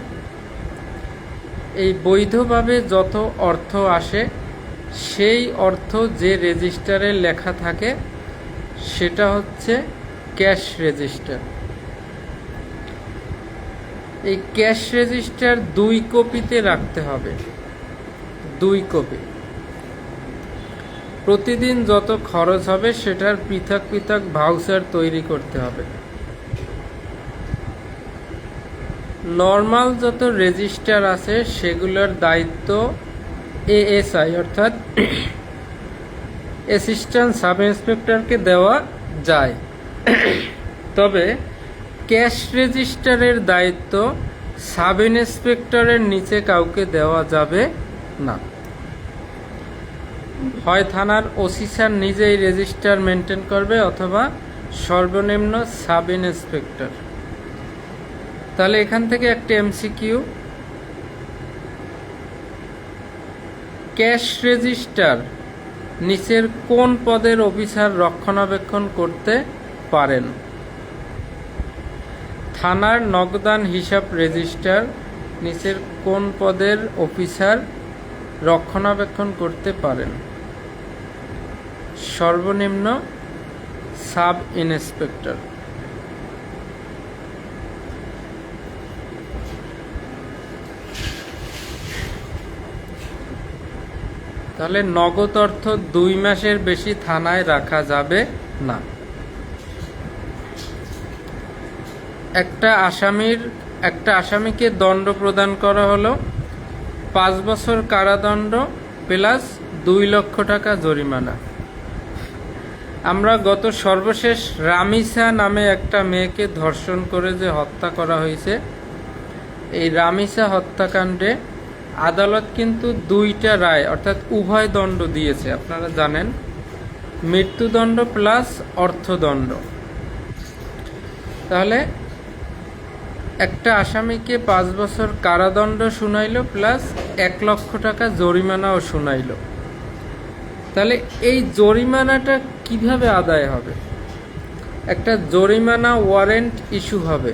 এই বৈধভাবে যত অর্থ আসে সেই অর্থ যে রেজিস্টারে লেখা থাকে সেটা হচ্ছে ক্যাশ রেজিস্টার। এই ক্যাশ রেজিস্টার 2 কপিতে রাখতে হবে, 2 কপি। প্রতিদিন যত খরচ হবে সেটার পৃথক পৃথক ভাউচার তৈরি করতে হবে। নর্মাল যত রেজিস্টার আছে সেগুলোর দায়িত্ব এএসআই অর্থাৎ অ্যাসিস্ট্যান্ট সাব ইন্সপেক্টরকে দেওয়া যায়, তবে ক্যাশ রেজিস্টারের দায়িত্ব সাব ইন্সপেক্টরের নিচে কাউকে দেওয়া যাবে না। হয় থানার ওসি স্যার নিজেই রেজিস্টার মেনটেন করবে অথবা সর্বনিম্ন সাব ইন্সপেক্টর। তাহলে এখান থেকে একটা এমসিকিউ, ক্যাশ রেজিস্টার নিচের কোন পদের অফিসার রক্ষণাবেক্ষণ করতে পারেন? থানার নগদান হিসাব রেজিস্টার নিচের কোন পদের অফিসার রক্ষণাবেক্ষণ করতে পারেন? সর্বনিম্ন সাব ইন্সপেক্টর। তাহলে নগদ অর্থ 2 মাসের বেশি থানায় রাখা যাবে না। একটা আসামিকে দণ্ড প্রদান করা হলো 5 বছর কারাদণ্ড প্লাস 2 লক্ষ টাকা জরিমানা। আমরা গত সর্বশেষ রামিসা নামে একটা মেয়েকে ধর্ষণ করে যে হত্যা করা হয়েছে, এই রামিসা হত্যাকাণ্ডে আদালত কিন্তু 2টা রায় অর্থাৎ উভয় দণ্ড দিয়েছে। আপনারা জানেন, মৃত্যুদণ্ড প্লাস অর্থদণ্ড। তাহলে একটা আসামিকে 5 বছর কারাদণ্ড শুনাইল প্লাস 1 লক্ষ টাকা জরিমানাও শুনাইল। তাহলে এই জরিমানাটা কিভাবে আদায় হবে? একটা জরিমানা ওয়ারেন্ট ইস্যু হবে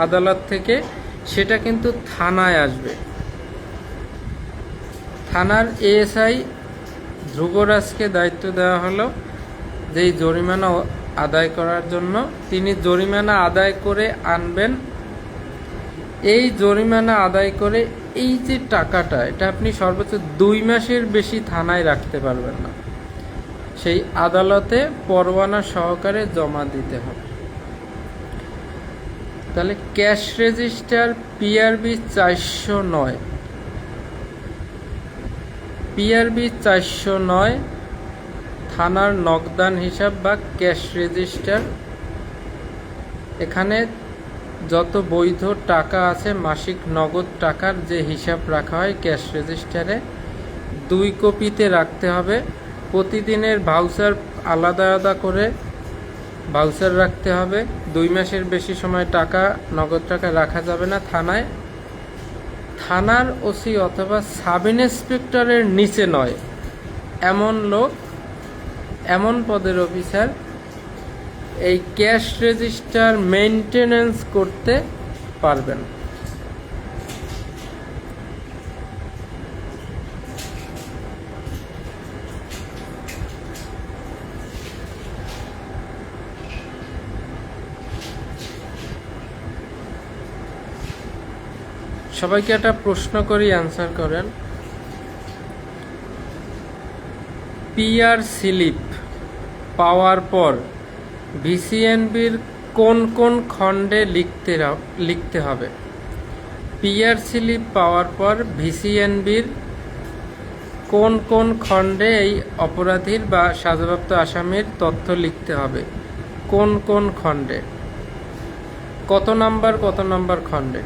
আদালত থেকে, সেটা কিন্তু থানায় আসবে। থানার এএসআই ধ্রুবরাজকে দায়িত্ব দেওয়া হলো যে এই জরিমানা আদায় করার জন্য। তিনি জরিমানা আদায় করে আনবেন। এই জরিমানা আদায় করে এই যে টাকাটা, এটা আপনি সর্বোচ্চ 2 মাসের বেশি থানায় রাখতে পারবেন না, সেই আদালতে পরোয়ানা সহকারে জমা দিতে হবে। তাহলে ক্যাশ রেজিস্টার পিআরবি 409, পিআরবি 409 থানার নগদান হিসাব বা ক্যাশ রেজিস্টার। এখানে যত বৈধ টাকা আছে মাসিক নগদ টাকার যে হিসাব রাখা হয় ক্যাশ রেজিস্টারে 2 কপিতে রাখতে হবে। প্রতিদিনের ভাউচার আলাদা আলাদা করে ভাউচার রাখতে হবে। 2 মাসের বেশি সময় টাকা নগদ টাকা রাখা যাবে না থানায়। থানার ওসি অথবা সাব ইন্সপেক্টরের নিচে নয় এমন লোক, এমন পদের অফিসার এই ক্যাশ রেজিস্টার মেইনটেনেন্স করতে পারবেন। সবাইকে একটা প্রশ্ন করি, অ্যান্সার করেন। পিআর স্লিপ পাওয়ার পর ভিসিএনবির কোন কোন খণ্ডে লিখতে হবে? পিআর স্লিপ পাওয়ার পর ভিসিএনবির কোন কোন খণ্ডে এই অপরাধীর বা সাজাপ্রাপ্ত আসামির তথ্য লিখতে হবে? কোন কোন খণ্ডে, কত নাম্বার খণ্ডে?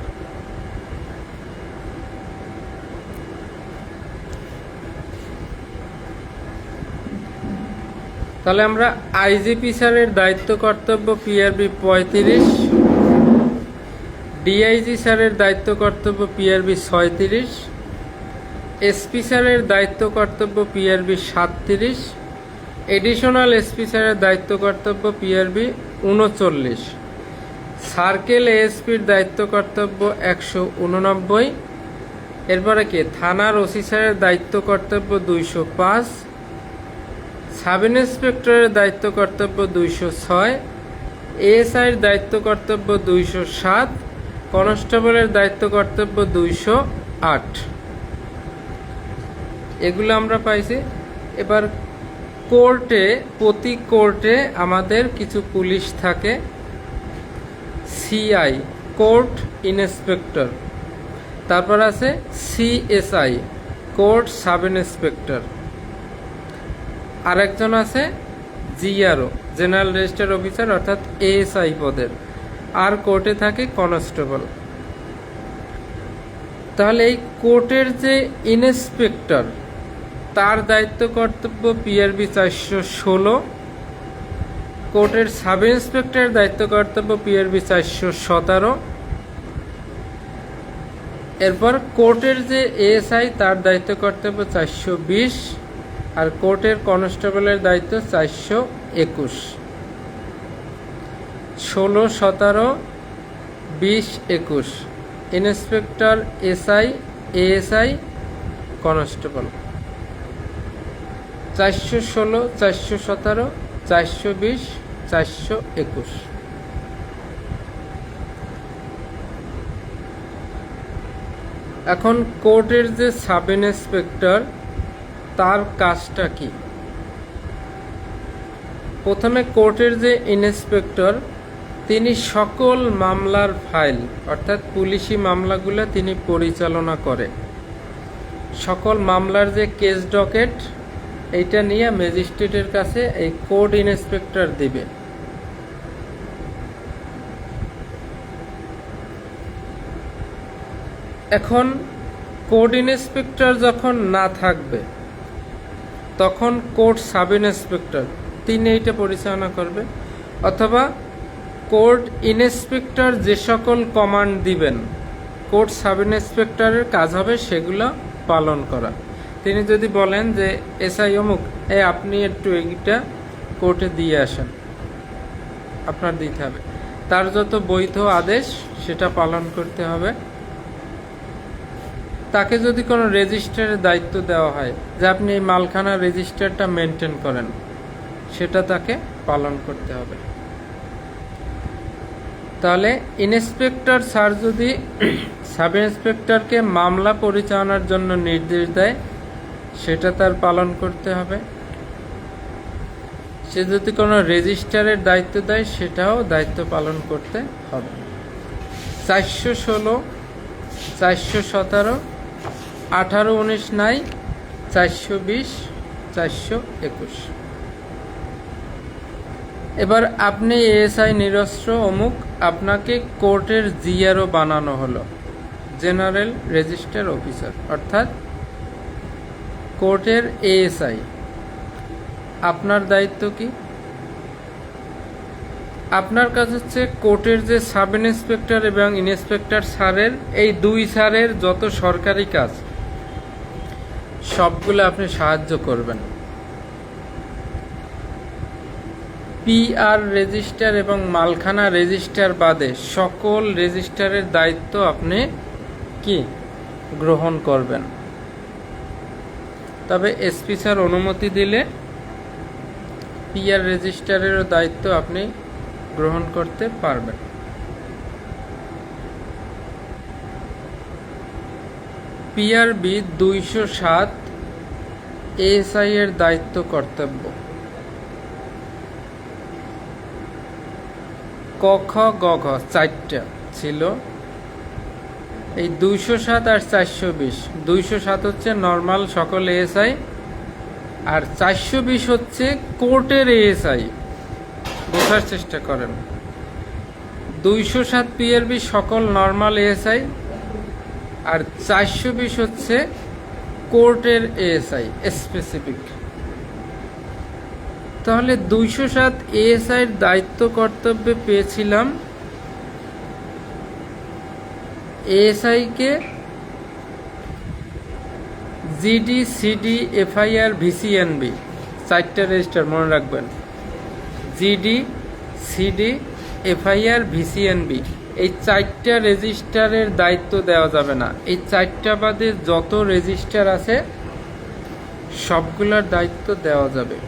তাহলে আমরা আইজিপি স্যারের দায়িত্ব কর্তব্য পিআরবি 35, ডিআইজি স্যারের দায়িত্ব কর্তব্য পিআরবি 36, এসপি স্যারের দায়িত্ব কর্তব্য পিআরবি 37, এডিশনাল এসপি স্যারের দায়িত্ব কর্তব্য পিআরবি 39, সার্কেল এএসপির দায়িত্ব কর্তব্য 189, এরপরে কি থানার ওসি স্যারের দায়িত্ব কর্তব্য 205, সাব ইন্সপেক্টরের দায়িত্ব কর্তব্য 206, এএসআইয়ের দায়িত্ব কর্তব্য 207, কনস্টেবলের দায়িত্ব কর্তব্য 208। এগুলো আমরা পাইছি। এবার কোর্টে, প্রতি কোর্টে আমাদের কিছু পুলিশ থাকে, সিআই কোর্ট ইন্সপেক্টর, তারপর আছে সিএসআই কোর্ট সাব ইন্সপেক্টর, আরেকজন আছে জিআরও জেনারেল রেজিস্টার অফিসার অর্থাৎ এএসআই পদের, আর কোর্টে থাকে কনস্টেবল। তাহলে এই কোর্টের যে ইন্সপেক্টর তার দায়িত্ব কর্তব্য পিআরবি 416, কোর্টের সাব ইন্সপেক্টরের দায়িত্ব কর্তব্য পিআরবি 417, এরপর কোর্টের যে এএসআই তার দায়িত্ব কর্তব্য 420, আর কোর্টের কনস্টেবলের দায়িত্ব 421। 16, 17, 20, 21 ইন্সপেক্টর, এসআই, এএসআই, কনস্টেবল। 416, 417, 420, 421। এখন কোর্টের যে সাব ইন্সপেক্টর তার কাজটা কি? প্রথমে কোর্টের যে ইন্সপেক্টর তিনি সকল মামলার ফাইল অর্থাৎ পুলিশি মামলাগুলো তিনি পরিচালনা করে। সকল মামলার যে কেস ডকেট এইটা নিয়ে ম্যাজিস্ট্রেটের কাছে এই কোর্ট ইন্সপেক্টর দিবে। এখন কোর্ট ইন্সপেক্টর যখন না থাকবে তখন কোর্ট সাব ইন্সপেক্টর তিনি এইটা পরিচালনা করবে, অথবা কোর্ট ইন্সপেক্টর যে সকল কমান্ড দিবেন কোর্ট সাব ইন্সপেক্টরের কাজ হবে সেগুলো পালন করা। তিনি যদি বলেন যে এসআই অমুক, আপনি একটু এইটা কোর্টে দিয়ে আসেন, আপনার দিতে হবে, তার যত বৈধ আদেশ সেটা পালন করতে হবে। তাকে যদি কোনো রেজিস্টারের দায়িত্ব দেওয়া হয় যে আপনি এই মালখানার রেজিস্টারটা মেনটেন করেন, সেটা তাকে পালন করতে হবে। তাহলে ইন্সপেক্টর স্যার যদি সাব ইন্সপেক্টরকে মামলা পরিচালনার জন্য নির্দেশ দেয় সেটা তার পালন করতে হবে। সে যদি কোনো রেজিস্টারের দায়িত্ব দেয় সেটাও দায়িত্ব পালন করতে হবে। 416, 417, 18, 19 নাই, 420, 421 এবার আপনি এএসআই নিরস্ত্র অমুক, আপনাকে কোর্টের জিআরও বানানো হলো, জেনারেল রেজিস্টার অফিসার, অর্থাৎ কোর্টের এএসআই। আপনার দায়িত্ব কি? আপনার কাজ হচ্ছে কোর্টের যে সাব ইন্সপেক্টর এবং ইন্সপেক্টর স্যারের, এই দুই স্যারের যত সরকারি কাজ সবগুলো আপনি সাহায্য করবেন। পিআর রেজিস্টার এবং মালখানা রেজিস্টার বাদে সকল রেজিস্টারের দায়িত্ব আপনি কি গ্রহণ করবেন। তবে এসপি স্যার অনুমতি দিলে পিআর রেজিস্টারেরও দায়িত্ব আপনি গ্রহণ করতে পারবেন। পিআরবি 207 এএসআই এর দায়িত্ব কর্তব্য। ক খ গ ঘ 4টা ছিল, এই 207 আর 420। 207 হচ্ছে নর্মাল সকল এএসআই, আর 420 হচ্ছে কোর্টের এএসআই। বোঝার চেষ্টা করেন, 207 পিআরবি সকল নর্মাল এএসআই, আর 420 হচ্ছে কোর্টের এএসআই স্পেসিফিক। তাহলে 207 এএসআই এর দায়িত্ব কর্তব্যে পেয়েছিলাম এএসআই কে জিডি, সিডি, এফআইআর, ভিসিএনবি, 4টা রেজিস্টার মনে রাখবেন। জিডি, সিডি, এফআইআর, ভিসিএনবি, এই 4টা রেজিস্টারের দায়িত্ব দেওয়া যাবে না। এই 4টা বাদে যত রেজিস্টার আছে সবগুলোর দায়িত্ব দেওয়া যাবে।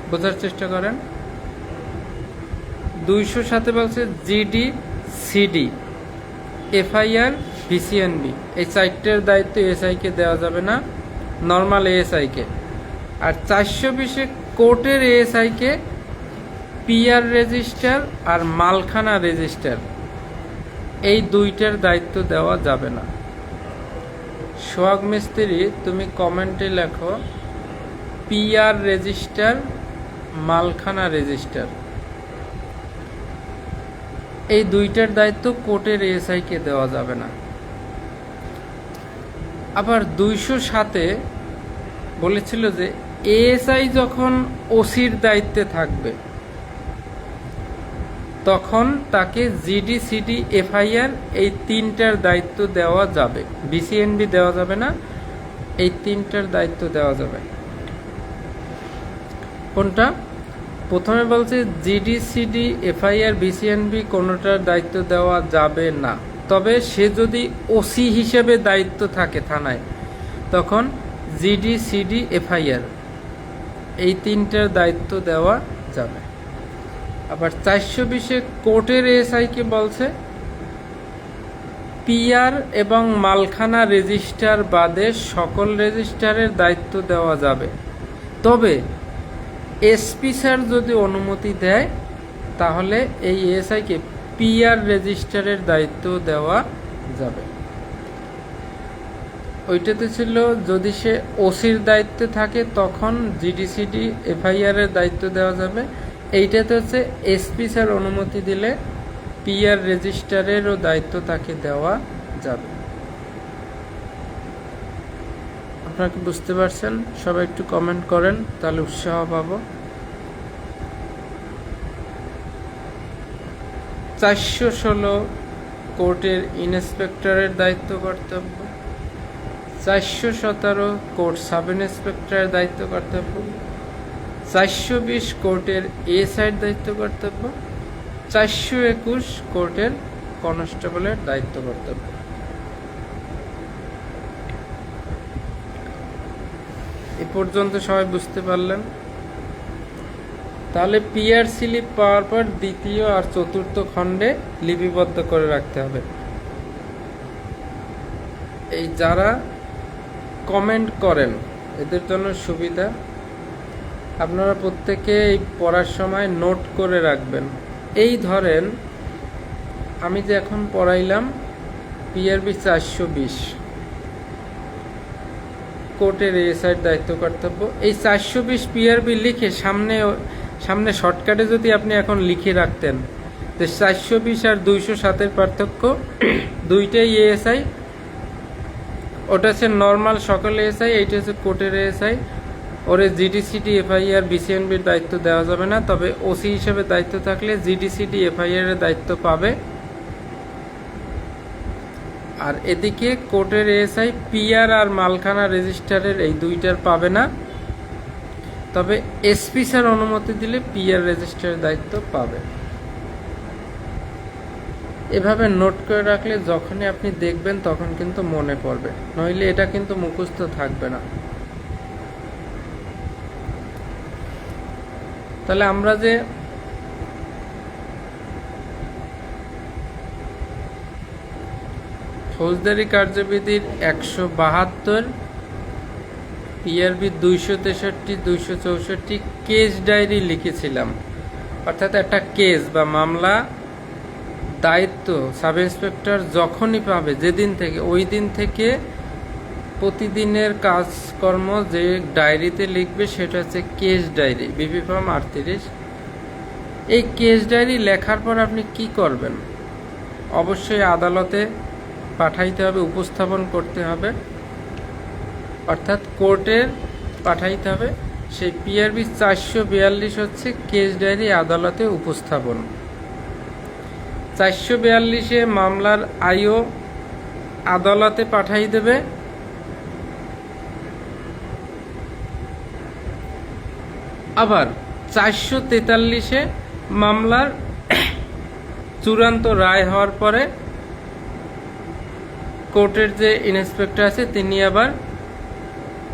বোঝার চেষ্টা করেন, 207 বলছে জিডি, সিডি, এফআইআর, ভিসিএনবি, এই 4টার দায়িত্ব এএসআই কে দেওয়া যাবে না, নর্মাল এএসআই কে। আর 420 কোর্টের এএসআই কে পিআর রেজিস্টার আর মালখানা রেজিস্টার, এই দুইটার দায়িত্ব দেওয়া যাবে না। সোহাগ মিস্ত্রি, তুমি কমেন্টে লেখো পিআর রেজিস্টার, মালখানা রেজিস্টার, এই দুইটার দায়িত্ব কোর্টের এএসআই কে দেওয়া যাবে না। আবার 207-এ বলেছিল যে এএসআই যখন ওসির দায়িত্বে থাকবে তখন তাকে জিডি, সিডি, এফআইআর এই 3টার দায়িত্ব দেওয়া যাবে, ভিসিএনবি দেওয়া যাবে না। এই 3টার দায়িত্ব দেওয়া যাবে। কোনটা? প্রথমে বলছে জিডি, সিডি, এফআইআর, ভিসিএনবি কোনোটার দায়িত্ব দেওয়া যাবে না। তবে সে যদি ওসি হিসেবে দায়িত্ব থাকে থানায়, তখন জিডি, সিডি, এফআইআর এই 3টার দায়িত্ব দেওয়া যাবে। আবার 420-এ কোর্টের এএসআই কে বলছে পিআর এবং মালখানা রেজিস্টার বাদে সকল রেজিস্টারের দায়িত্ব দেওয়া যাবে। তবে এসপি স্যার যদি অনুমতি দেয় তাহলে এই এএসআই কে পিআর রেজিস্টারের দায়িত্ব দেওয়া যাবে। ওইটাতে ছিল যদি সে ওসির দায়িত্বে থাকে তখন জিডিসিডি, এফআইআর এর দায়িত্ব দেওয়া যাবে। এইটাতে হচ্ছে এসপি স্যার অনুমতি দিলে পিআর রেজিস্টারেরও দায়িত্ব তাকে দেওয়া যাবে। আপনারা কি বুঝতে পারছেন? সবাই একটু কমেন্ট করেন, তাহলে উৎসাহ পাবো। 416 কোর্টের ইন্সপেক্টরের দায়িত্ব কর্তব্য, 417 কোর্ট সাব ইন্সপেক্টরের দায়িত্ব কর্তব্য, 420 কোর্টের এএসআইয়ের দায়িত্ব কর্তব্য, 421 কোর্টের কনস্টেবলের দায়িত্ব কর্তব্য। এ পর্যন্ত সবাই বুঝতে পারলেন? তাহলে পিআর স্লিপ পাওয়ার পর দ্বিতীয় আর চতুর্থ খণ্ডে লিপিবদ্ধ করে রাখতে হবে। এই যারা কমেন্ট করেন এদের জন্য সুবিধা, আপনারা প্রত্যেকে এই পড়ার সময় নোট করে রাখবেন। এই ধরেন আমি যে এখন পড়াইলাম পিআরবি 420 কোর্টের এএসআইয়ের দায়িত্ব কর্তব্য, এই 420 পিআরবি লিখে সামনে শর্টকাটে যদি আপনি এখন লিখে রাখতেন যে 420 আর 207-এর পার্থক্য, দুইটাই এএসআই, ওটা হচ্ছে নর্মাল সকল এএসআই, এইটা হচ্ছে কোর্টের এএসআই। ওরে জিডিসিটি এফআইআর বিসিএনবির দায়িত্ব দেওয়া যাবে না, তবে ওসি হিসেবে দায়িত্ব থাকলে জিডিসিটি এফআইআর এর দায়িত্ব পাবে। আর এদিকে কোর্টের এএসআই পিআর আর মালখানা রেজিস্টারের এই দুইটার পাবে না, তবে এসপি স্যার অনুমতি দিলে পিআর রেজিস্টারের দায়িত্ব পাবে। এভাবে নোট করে রাখলে যখনই আপনি দেখবেন তখন কিন্তু মনে পড়বে, নইলে এটা কিন্তু মুখস্থ থাকবে না। তাহলে আমরা যে ফৌজদারি কার্যবিধির 172, পিআরবি 263, 264 কেস ডায়েরি লিখেছিলাম, অর্থাৎ একটা কেস বা মামলা দায়িত্ব সাব ইন্সপেক্টর যখনই পাবে, যেদিন থেকে, ওই দিন থেকে প্রতিদিনের কাজকর্ম যে ডায়েরিতে লিখবে সেটা হচ্ছে কেস ডায়েরি, বিপি ফর্ম 38। এই কেস ডায়েরি লেখার পর আপনি কি করবেন? অবশ্যই আদালতে পাঠাইতে হবে, উপস্থাপন করতে হবে, অর্থাৎ কোর্টের পাঠাইতে হবে। সেই পিআরবি 442 হচ্ছে কেস ডায়েরি আদালতে উপস্থাপন। 442-এ মামলার আইও আদালতে পাঠাই দেবে, আবার 443-এ মামলার চূড়ান্ত রায় হওয়ার পরে কোর্টের যে ইন্সপেক্টর আছে তিনি আবার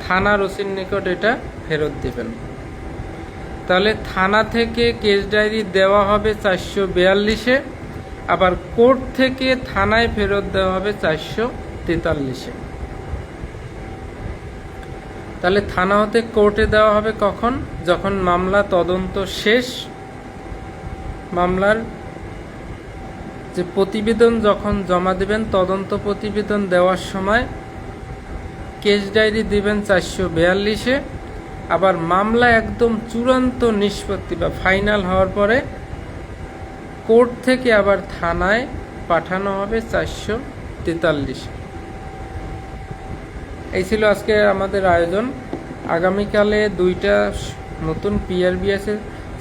থানার ওসির নিকট এটা ফেরত দিবেন। তাহলে থানা থেকে কেস ডায়েরি দেওয়া হবে 442-এ, আবার কোর্ট থেকে থানায় ফেরত দেওয়া হবে 443-এ। তাহলে থানা হতে কোর্টে দেওয়া হবে কখন? যখন মামলা তদন্ত শেষ, মামলার যে প্রতিবেদন যখন জমা দিবেন, তদন্ত প্রতিবেদন দেওয়ার সময় কেস ডায়েরি দিবেন 442-এ, আবার মামলা একদম চূড়ান্ত নিষ্পত্তি বা ফাইনাল হওয়ার পরে কোর্ট থেকে আবার থানায় পাঠানো হবে 443-এ। এই ছিল আজকে আমাদের আয়োজন। আগামীকালে দুইটা নতুন পিআরবি আছে,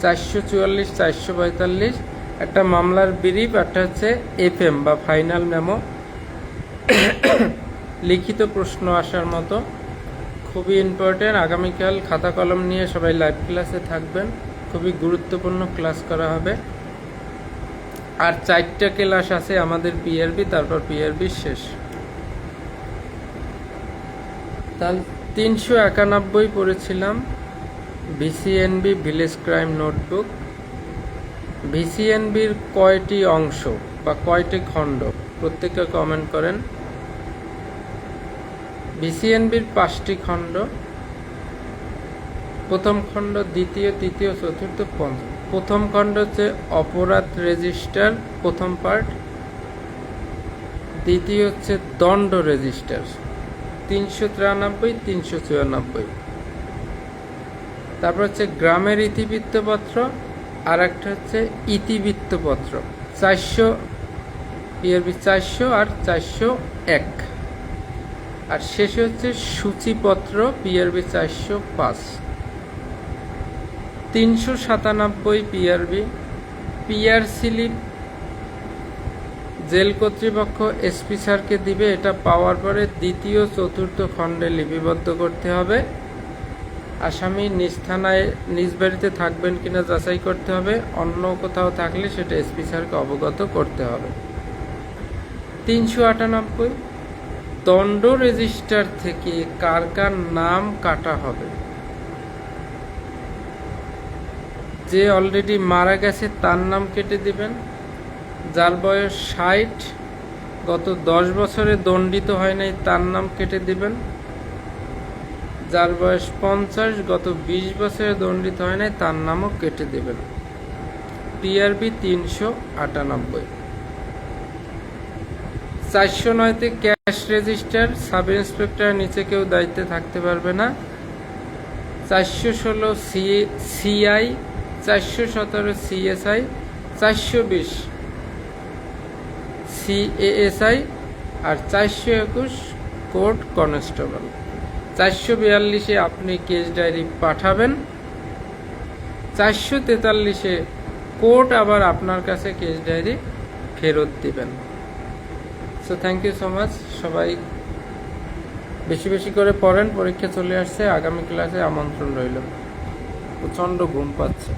444, 445, একটা মামলার ব্রিফ, একটা হচ্ছে এফএম বা ফাইনাল মেমো, লিখিত প্রশ্ন আসার মতো, খুবই ইম্পর্টেন্ট। আগামীকাল খাতা কলম নিয়ে সবাই লাইভ ক্লাসে থাকবেন, খুবই গুরুত্বপূর্ণ ক্লাস করা হবে। আর 4টা ক্লাস আছে আমাদের পিআরবি, তারপর পিআরবি শেষ। তাহলে 391 পড়েছিলাম ভিসিএনবি ভিলেজ ক্রাইম নোটবুক। ভিসিএনবির কয়টি অংশ বা কয়টি খণ্ড? প্রত্যেকে কমেন্ট করেন। ভিসিএনবির 5টি খণ্ড। প্রথম খণ্ড, দ্বিতীয়, তৃতীয়, চতুর্থ, পঞ্চম। প্রথম খণ্ড হচ্ছে অপরাধ রেজিস্টার, প্রথম পার্ট। দ্বিতীয় হচ্ছে দণ্ড রেজিস্টার, 393, 394। তারপর হচ্ছে গ্রামের ইতিবৃত্তপত্র, আর একটা হচ্ছে ইতিবৃত্তপত্র, 400 পিআরবি 400 আর 401। আর শেষে হচ্ছে সূচিপত্র PRB 405। 397 PRB PR slip jail কর্তৃপক্ষ এসপি স্যারকে দিবে। এটা পাওয়ার পরে দ্বিতীয়, চতুর্থ খণ্ডে লিপিবদ্ধ করতে হবে। আসামি নিজ থানায়, নিজ বাড়িতে থাকবেন কিনা যাচাই করতে হবে, অন্য কোথাও থাকলে সেটা এসপি স্যারকে অবগত করতে হবে। 398 দণ্ড রেজিস্টার থেকে কার কার নাম কাটা হবে। যে অলরেডি মারা গেছে তার নাম কেটে দিবেন, যার বয়স 60, গত 10 বছরে দণ্ডিত হয় নাই তার নাম কেটে দিবেন, যার বয়স 50, গত 20 বছরে দণ্ডিত হয় নাই তার নামও কেটে দেবেন। পিআরবি 398। 409-তে ক্যাশ রেজিস্টার, সাব ইন্সপেক্টর নিচে কেউ দায়িত্বে থাকতে পারবে না। 416 সিআই 417 CSI, 420 CASI আর 421 কোর্ট কনস্টেবল। 442-এ আপনি কেস ডায়েরি পাঠাবেন, 443-এ কোর্ট আবার আপনার কাছে কেস ডায়েরি ফেরত দিবেন। So thank you so much. সবাই বেশি বেশি করে পড়েন, পরীক্ষা চলে আসছে, আগামী ক্লাসে আমন্ত্রণ রইল। প্রচণ্ড ঘুম পাচ্ছে।